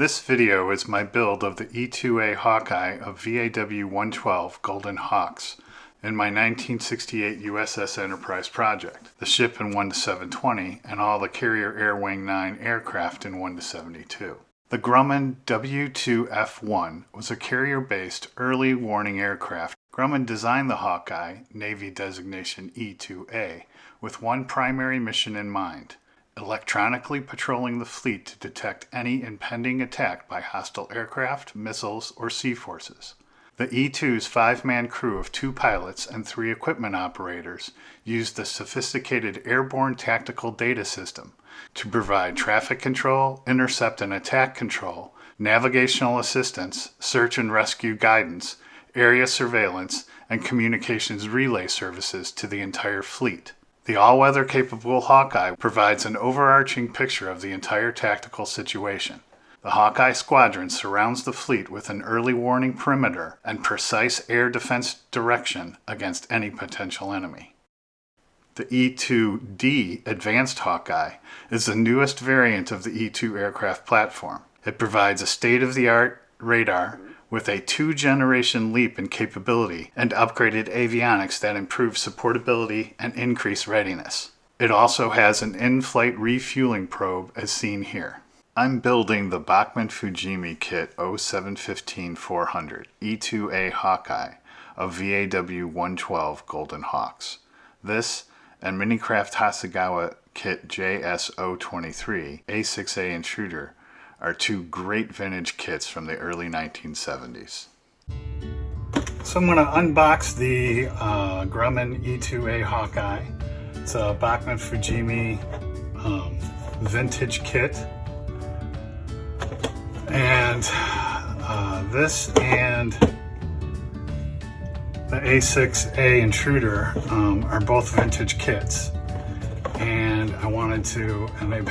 This video is my build of the E-2A Hawkeye of VAW-112 Golden Hawks in my 1968 USS Enterprise project, the ship in 1-720 and all the Carrier Air Wing 9 aircraft in 1-72. The Grumman W2F1 was a carrier-based early warning aircraft. Grumman designed the Hawkeye, Navy designation E-2A, with one primary mission in mind: electronically patrolling the fleet to detect any impending attack by hostile aircraft, missiles, or sea forces. The E-2's 5-man crew of 2 pilots and 3 equipment operators used the sophisticated airborne tactical data system to provide traffic control, intercept and attack control, navigational assistance, search and rescue guidance, area surveillance, and communications relay services to the entire fleet. The all-weather capable Hawkeye provides an overarching picture of the entire tactical situation. The Hawkeye squadron surrounds the fleet with an early warning perimeter and precise air defense direction against any potential enemy. The E-2D Advanced Hawkeye is the newest variant of the E-2 aircraft platform. It provides a state-of-the-art radar with a 2-generation leap in capability and upgraded avionics that improve supportability and increase readiness. It also has an in-flight refueling probe as seen here. I'm building the Bachmann Fujimi Kit 0715-400 E-2A Hawkeye of VAW-112 Golden Hawks. This and Minicraft Hasegawa Kit JS023 A6A Intruder are 2 great vintage kits from the early 1970s. So I'm going to unbox the Grumman E-2A Hawkeye. It's a Bachmann Fujimi vintage kit. And this and the A6A Intruder are both vintage kits. And I wanted to, and they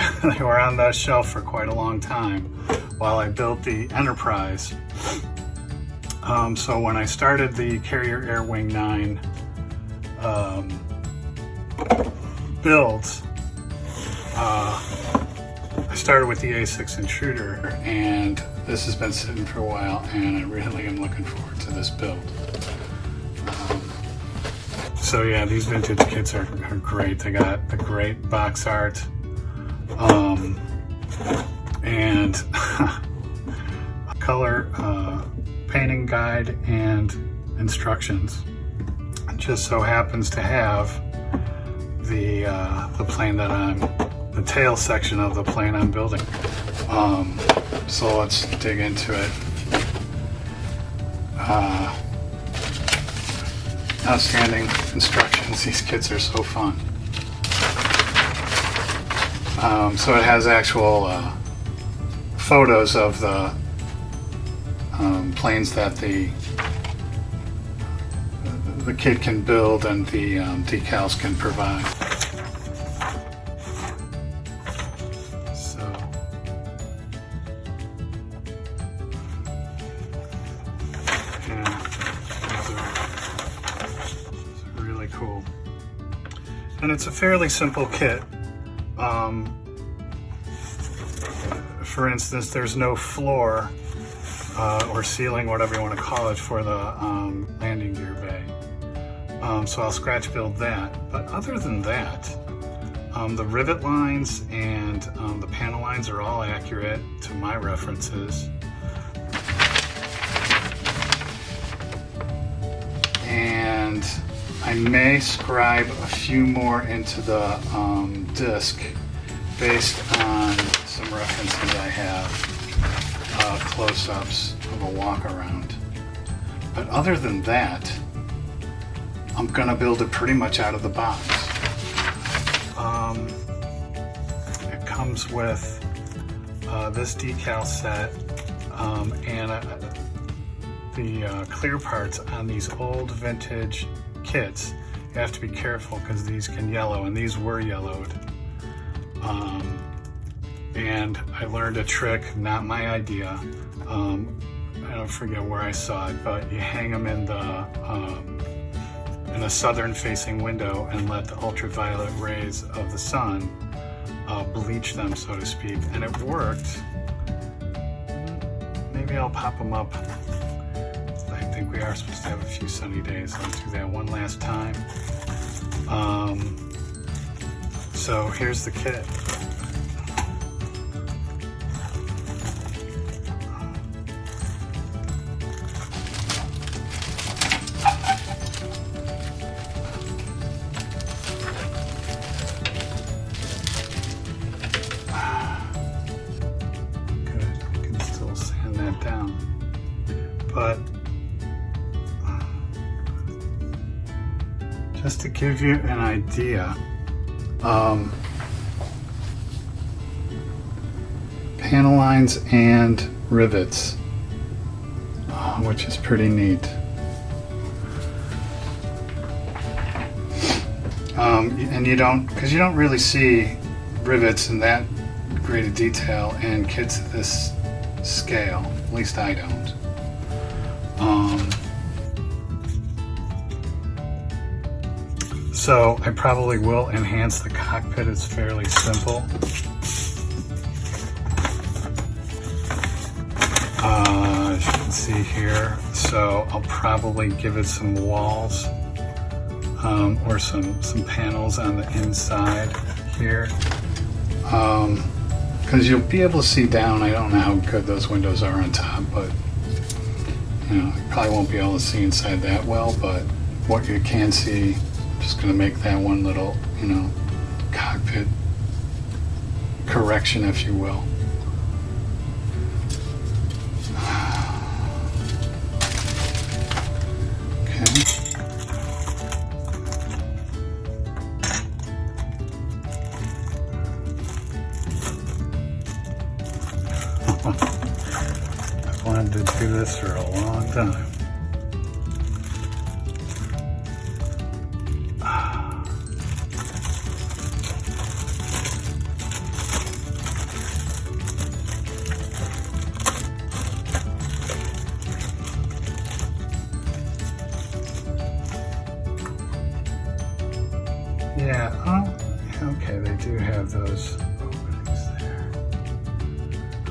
were on the shelf for quite a long time while I built the Enterprise. So when I started the Carrier Air Wing 9 builds, I started with the A6 Intruder, and this has been sitting for a while, and I really am looking forward to this build. So yeah, these vintage kits are great. They got the great box art and color painting guide and instructions. It just so happens to have the plane that the tail section of the plane I'm building. So let's dig into it. Outstanding instructions. These kits are so fun. So it has actual photos of the planes that the kit can build and the decals can provide. So yeah, these are really cool. And it's a fairly simple kit. For instance, there's no floor or ceiling, whatever you want to call it, for the landing gear bay. So I'll scratch build that. But other than that, the rivet lines and the panel lines are all accurate to my references. And I may scribe a few more into the disc based on some references I have, close-ups of a walk-around. But other than that, I'm gonna build it pretty much out of the box. It comes with this decal set and the clear parts on these old vintage kits. You have to be careful because these can yellow, and these were yellowed. And I learned a trick, not my idea. I don't forget where I saw it, but you hang them in a southern-facing window and let the ultraviolet rays of the sun bleach them, so to speak. And it worked maybe I'll pop them up. I think we are supposed to have a few sunny days. I'll do that one last time. So here's the kit. But just to give you an idea, panel lines and rivets, which is pretty neat. And you don't really see rivets in that great of detail in kits of this scale. At least I don't. So I probably will enhance the cockpit. It's fairly simple. As you can see here, so I'll probably give it some walls or some panels on the inside here, because you'll be able to see down. I don't know how good those windows are on top, but you probably won't be able to see inside that well, but what you can see, I'm just going to make that one little, cockpit correction, if you will. Okay. I've wanted to do this for a long time. Yeah, okay, they do have those openings there.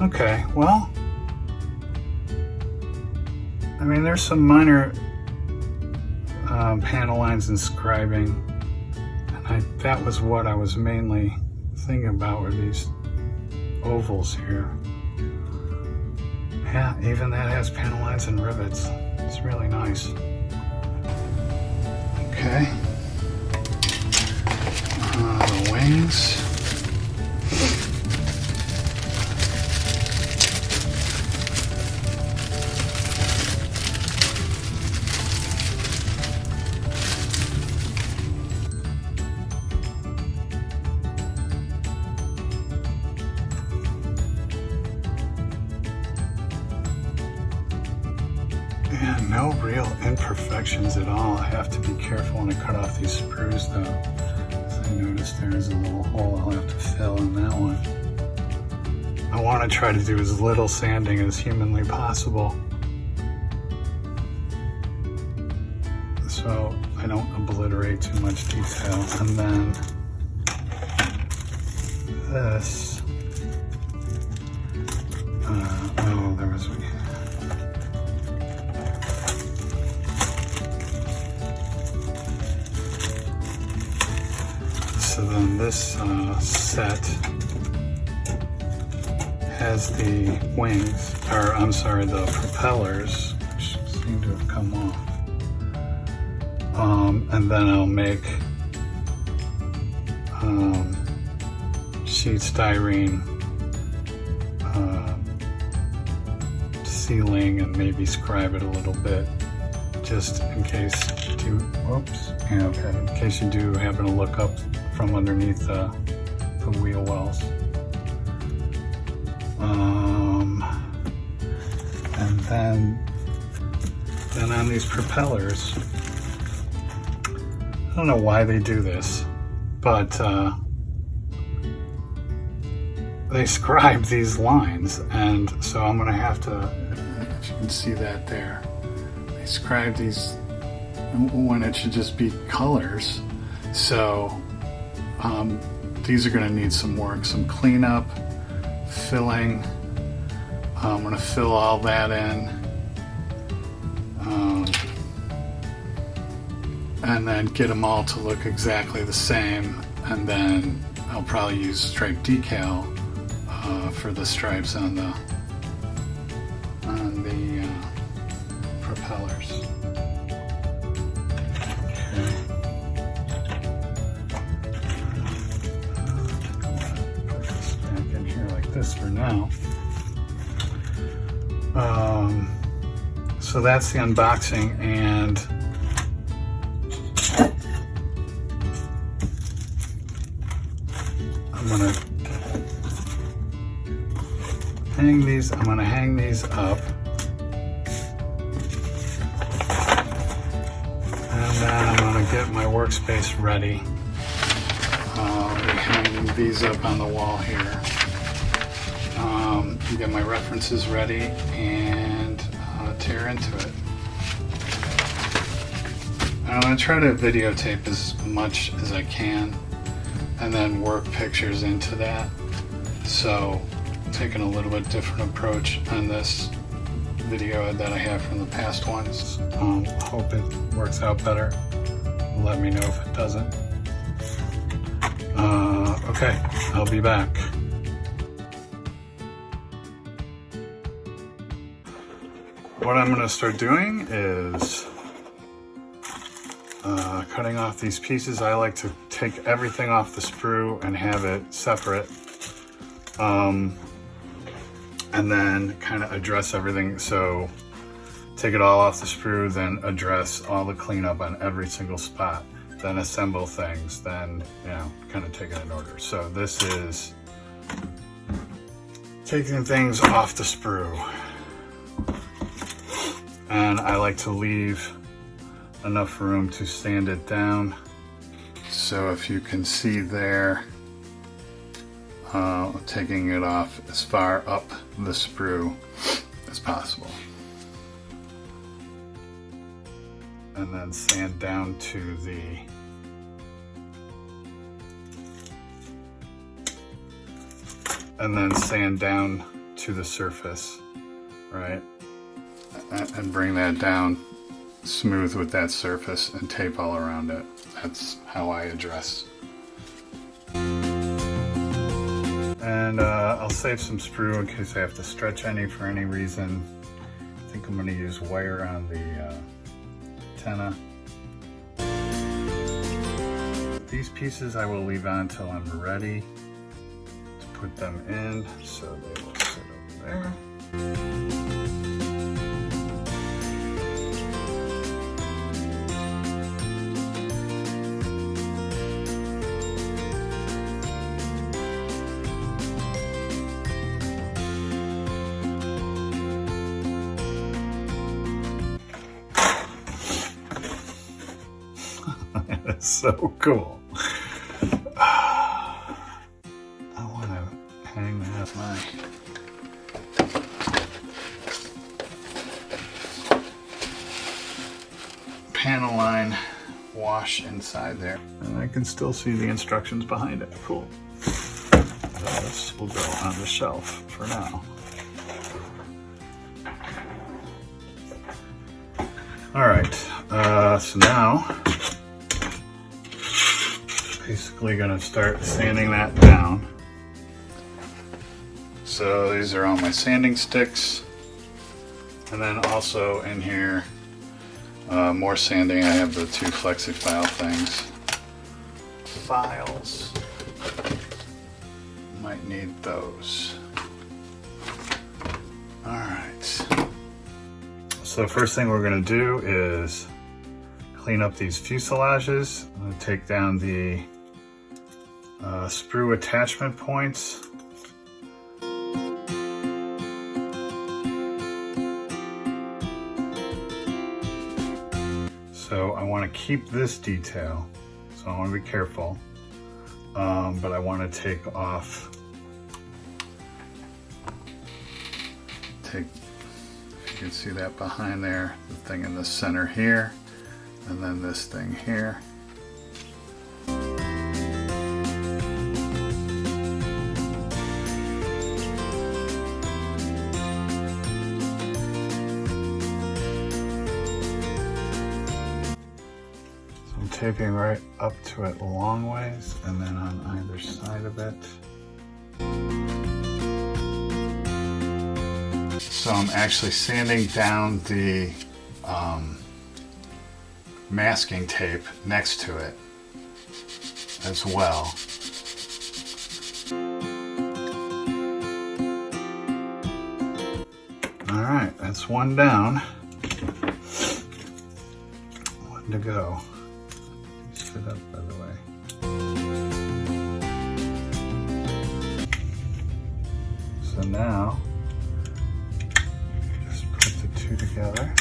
Okay, well, I mean, there's some minor panel lines and scribing, and that was what I was mainly thinking about with these ovals here. Yeah, even that has panel lines and rivets. It's really nice. Okay. The wings. And no real imperfections at all. I have to be careful when I cut off these screws though. I noticed there's a little hole I'll have to fill in that one. I want to try to do as little sanding as humanly possible, so I don't obliterate too much detail. And then this, there was so then this set has the wings, or I'm sorry, the propellers, which seem to have come off. And then I'll make sheet styrene sealing and maybe scribe it a little bit, just in case you in case you do happen to look up from underneath the wheel wells. And then on these propellers, I don't know why they do this, but they scribe these lines, and so I'm going to have to, if you can see that there, they scribe these when it should just be colors. So these are going to need some work, some cleanup, filling, I'm going to fill all that in. And then get them all to look exactly the same, and then I'll probably use stripe decal for the stripes on the propellers. Okay. Put this back in here like this for now. So that's the unboxing, and I'm gonna hang these up, and then I'm gonna get my workspace ready. I'll be hanging these up on the wall here. Get my references ready and tear into it. I'm gonna try to videotape as much as I can, and then work pictures into that. So taking a little bit different approach on this video that I have from the past ones. Hope it works out better. Let me know if it doesn't. Okay, I'll be back. What I'm going to start doing is cutting off these pieces. I like to take everything off the sprue and have it separate, and then kind of address everything. So take it all off the sprue, then address all the cleanup on every single spot, then assemble things, then, you know, kind of take it in order. So this is taking things off the sprue. And I like to leave enough room to sand it down. So if you can see there, taking it off as far up the sprue as possible. And then sand down to the surface, right? And bring that down smooth with that surface and tape all around it. That's how I address. And I'll save some sprue in case I have to stretch any for any reason. I think I'm going to use wire on the antenna. These pieces I will leave on until I'm ready to put them in, so they will sit over there. That's so cool. I want to hang that my panel line wash inside there, and I can still see the instructions behind it. Cool. This will go on the shelf for now. All right, so now basically going to start sanding that down. So these are all my sanding sticks, and then also in here more sanding. I have the two FlexiFile things. Files, might need those. All right. So first thing we're going to do is clean up these fuselages. I'm going to take down the sprue attachment points. So I want to keep this detail, so I want to be careful, but I want to take off, if you can see that behind there, the thing in the center here, and then this thing here. taping right up to it long ways and then on either side of it. So I'm actually sanding down the masking tape next to it as well. All right, that's one down. One to go. Sit up, by the way. So now, just put the two together.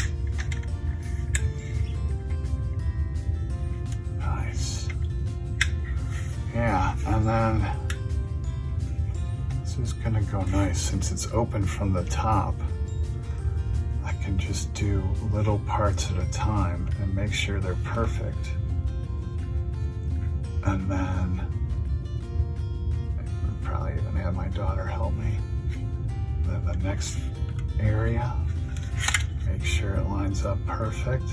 Nice. Yeah, and then this is gonna go nice since it's open from the top. I can just do little parts at a time and make sure they're perfect. And then I'll probably even have my daughter help me. Then the next area, make sure it lines up perfect.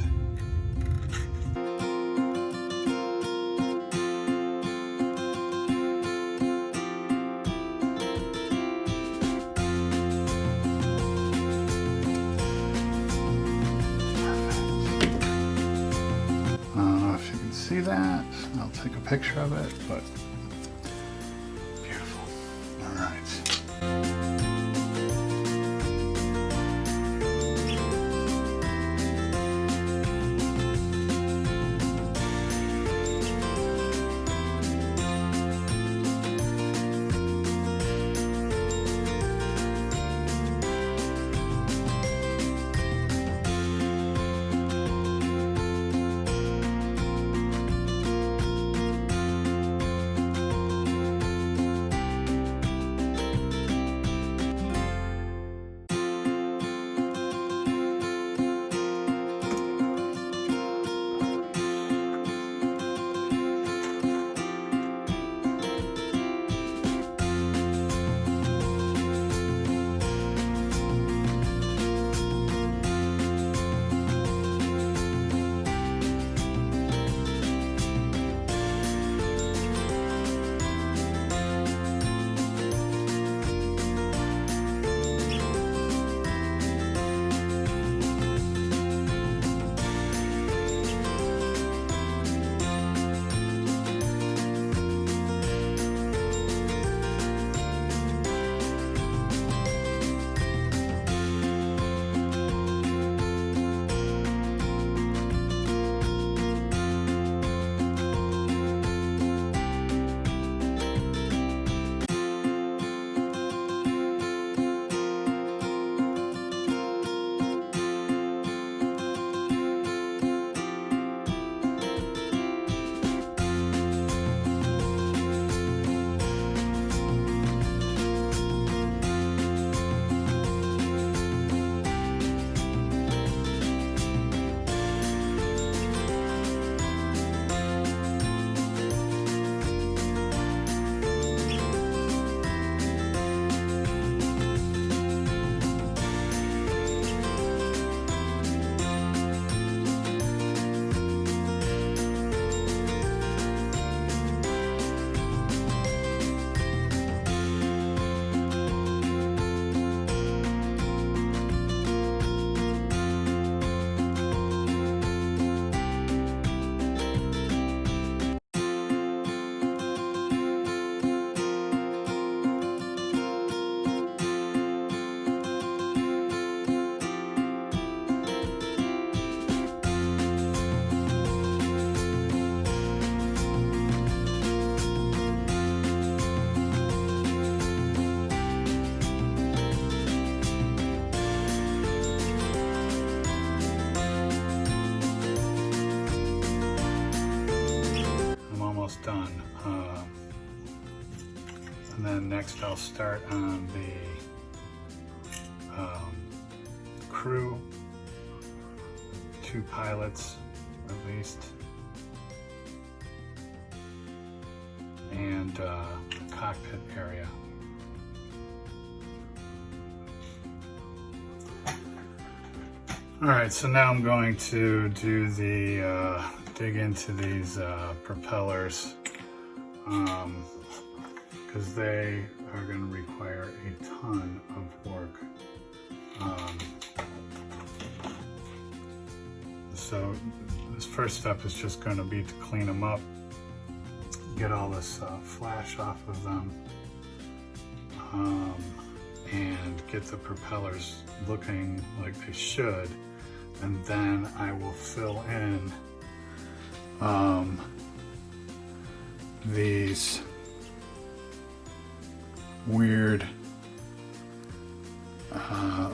See that? I'll take a picture of it, but beautiful. All right. Done. And then next I'll start on the crew, 2 pilots at least, and the cockpit area. All right, so now I'm going to do the dig into these propellers because they are going to require a ton of work. So this first step is just going to be to clean them up, get all this flash off of them, and get the propellers looking like they should, and then I will fill in these weird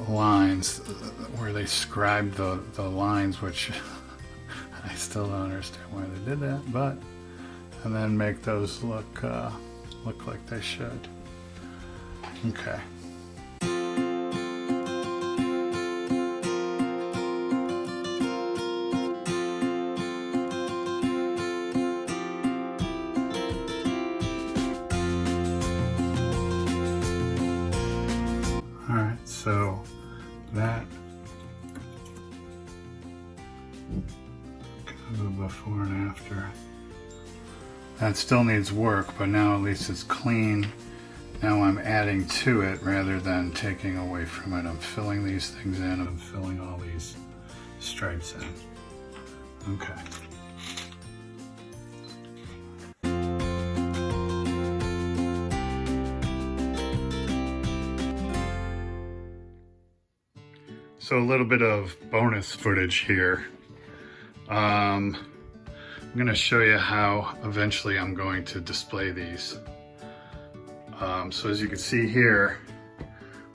lines where they scribed the lines, which I still don't understand why they did that, but and then make those look like they should. Okay. So that kind of before and after. That still needs work, but now at least it's clean. Now I'm adding to it rather than taking away from it. I'm filling these things in. I'm filling all these stripes in. Okay. So a little bit of bonus footage here. I'm going to show you how eventually I'm going to display these. So as you can see here,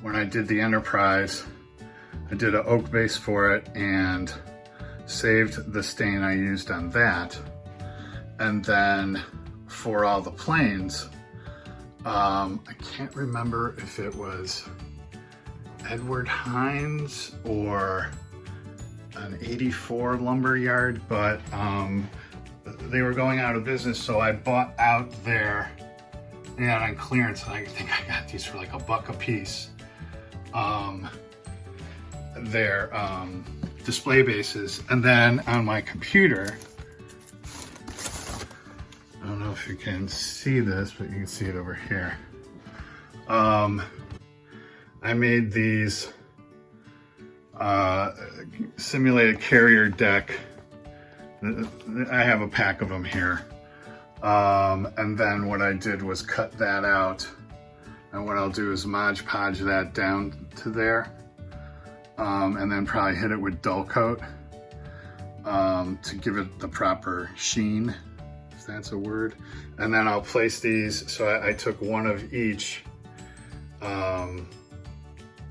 when I did the Enterprise, I did an oak base for it and saved the stain I used on that. And then for all the planes, I can't remember if it was Edward Hines or an 84 lumber yard, but they were going out of business, so I bought out their, on clearance, and I think I got these for like $1 a piece, their display bases. And then on my computer, I don't know if you can see this, but you can see it over here. I made these simulated carrier deck. I have a pack of them here. And then what I did was cut that out. And what I'll do is Mod Podge that down to there. And then probably hit it with dull coat to give it the proper sheen, if that's a word. And then I'll place these. So I took one of each.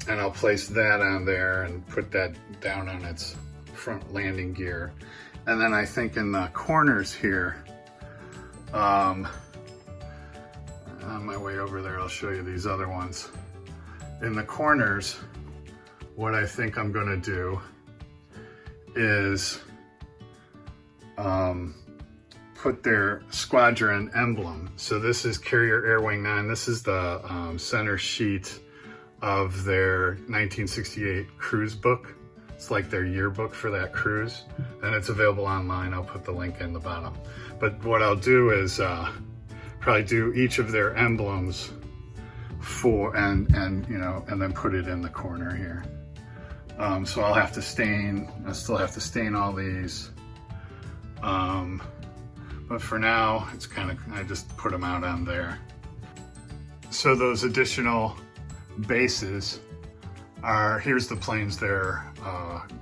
And I'll place that on there and put that down on its front landing gear. And then I think in the corners here, on my way over there, I'll show you these other ones. In the corners, what I think I'm gonna do is put their squadron emblem. So this is Carrier Air Wing 9. This is the center sheet of their 1968 cruise book. It's like their yearbook for that cruise, and it's available online. I'll put the link in the bottom. But what I'll do is probably do each of their emblems for and then put it in the corner here. So I'll have to stain. I still have to stain all these. But for now, it's kind of, I just put them out on there. So those additional bases are, here's the planes they're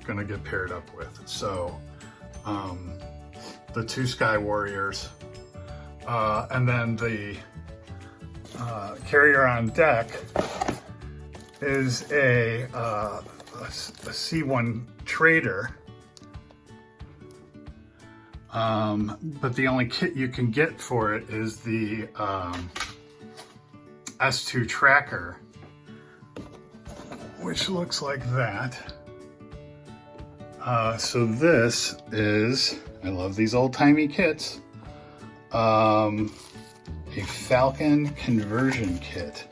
gonna get paired up with. So the 2 Sky Warriors, and then the carrier on deck is a C1 Trader, but the only kit you can get for it is the S2 Tracker, which looks like that. So this is, I love these old-timey kits, a Falcon conversion kit,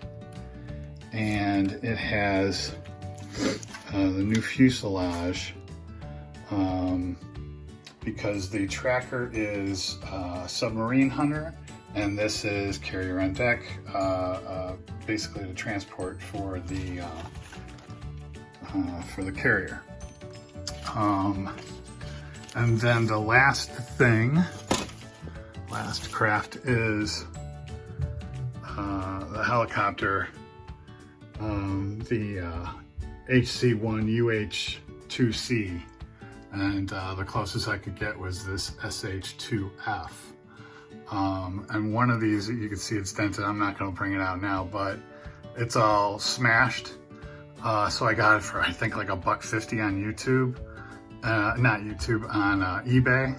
and it has the new fuselage. because the tracker is submarine hunter, and this is carrier on deck, basically the transport for the carrier. And then the last craft is the helicopter, the HC-1UH-2C, and the closest I could get was this SH-2F. And one of these, you can see it's dented. I'm not going to bring it out now, but it's all smashed. So I got it for, I think, like $1.50 on YouTube. Not YouTube, on eBay.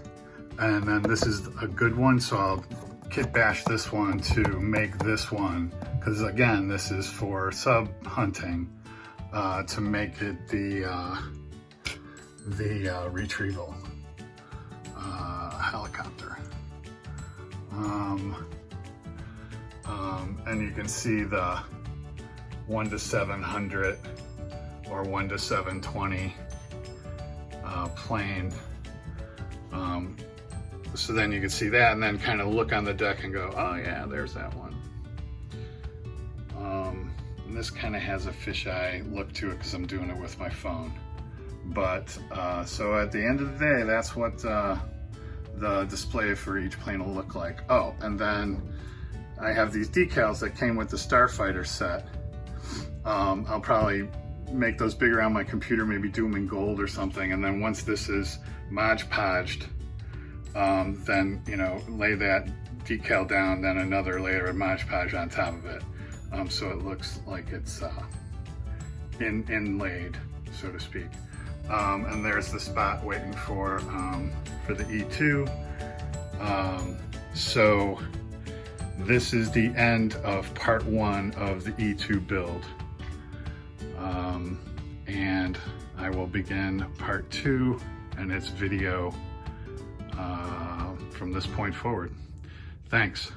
And then this is a good one, so I'll kit bash this one to make this one, because again, this is for sub hunting, to make it the retrieval helicopter. And you can see the 1-700 or 1-720 plane. So then you can see that, and then kind of look on the deck and go, oh yeah, there's that one. And this kind of has a fisheye look to it because I'm doing it with my phone. But so at the end of the day, that's what the display for each plane will look like. Oh, and then I have these decals that came with the Starfighter set. I'll probably make those bigger on my computer, maybe do them in gold or something, and then once this is Mod Podged, then, you know, lay that decal down, then another layer of Mod Podge on top of it, so it looks like it's inlaid, so to speak. And there's the spot waiting for the E2. So this is the end of part 1 of the E2 build. And I will begin part 2 and its video from this point forward. Thanks.